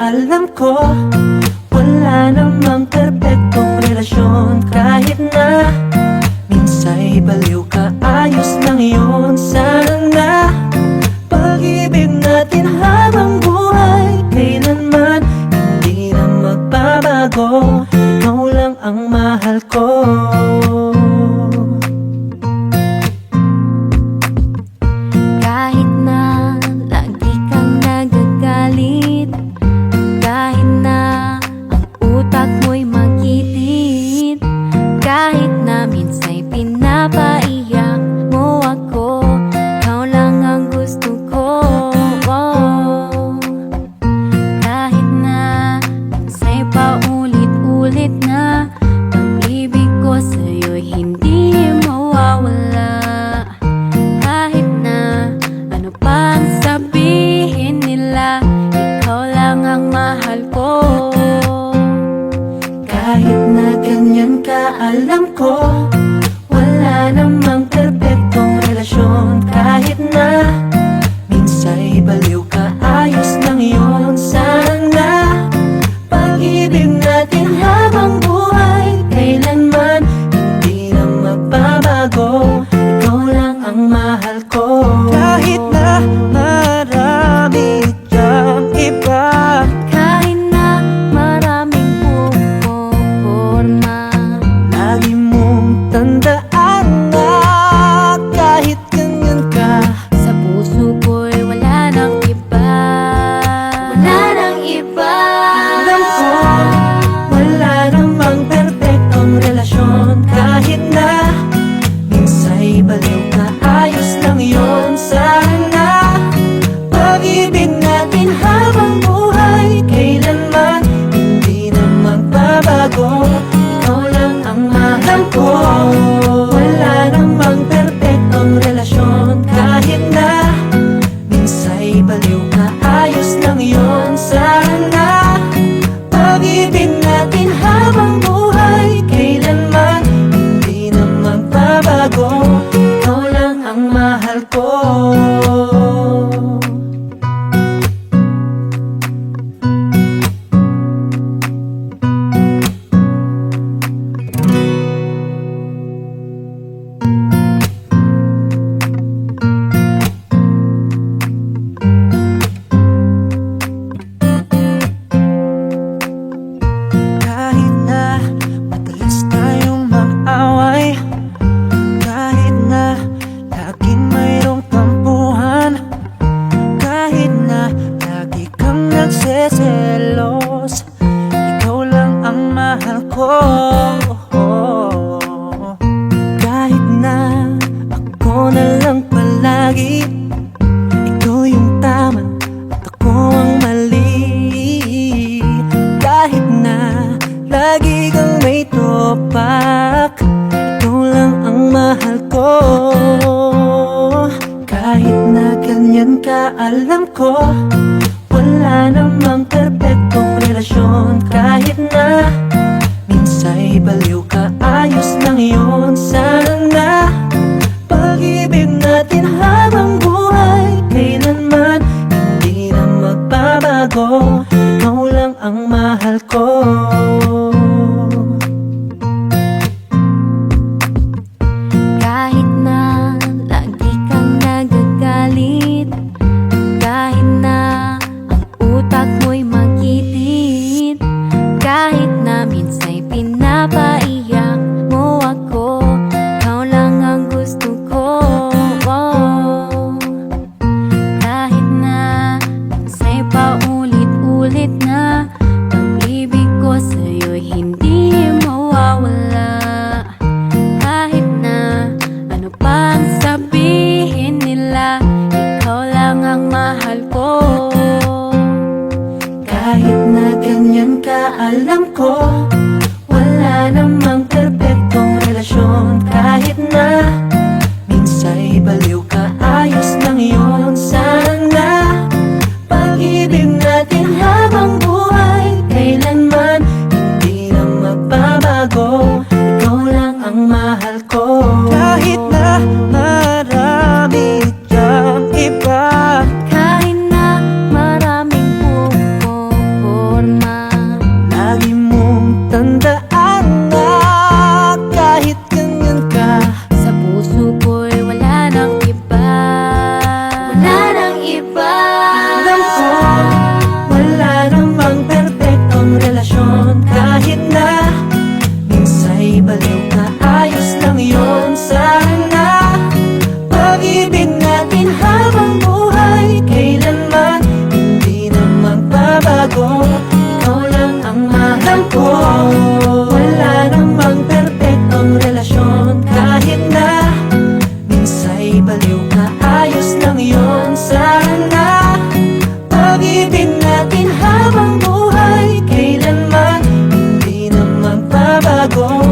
alam ko wala namang perpektong relasyon. Kahit na minsa'y baliw ka, ayos lang yun. Sana pag-ibig natin habang buhay kailanman hindi na magbabago. Ikaw lang ang mahal ko. Kahit na lagi kang nagagalit, kahit na ang utak mo'y magitid, kahit na minsa'y pinapaiyak mo ako, ikaw lang ang gusto ko. Kahit na minsa'y paulit-ulit na pag-ibig ko sa'yo'y hindi mawawala. Kahit na ano pa ang sabihin nila, ikaw lang ang mahal ko. Kahit na ganyan ka, alam ko wala namang perpektong relasyon. Kahit na minsa'y baliw ka, ayos lang yun. Sana pag-ibig natin habang buhay kailanman hindi na magbabago. Ikaw lang ang mahal ko. Kahit na marami dyang iba, Kahit na maraming puporma, lagi mong tandaan na kahit ganyan ka, sa puso ko'y wala nang iba. Wala nang iba. alam ko wala namang perpektong relasyon. Kahit na minsa'y baliw ka, ayos lang yun. Sana pag-ibig natin habang buhay kailanman hindi na magbabago. Ikaw lang ang mahal ko. Wala namang perpektong relasyon. Kahit na minsa'y baliw ka, ayos lang yun. Sana pag-ibig natin habang buhay kailanman hindi na magbabago. Ikaw lang ang mahal ko. Kahit na madalas tayong mag-away, kahit na laging mayroong tampuhan, kahit na lagi kang nagseselos, ikaw lang ang mahal ko. Kahit na ako na lang palagi, ikaw yung tama at ako ang mali. Kahit na lagi kang may topak, ikaw lang ang mahal ko. Kahit na ganyan ka, alam ko wala namang perpektong relasyon. Kahit na minsa'y baliw ka, ayos lang yun. Sana pag-ibig natin habang buhay kailanman hindi na magbabago. Ikaw lang ang mahal ko. Kahit na lagi kang nagagalit, kahit na ang utak mo'y magitid, kahit na minsa'y pinapaiyak mo ako, ikaw lang bago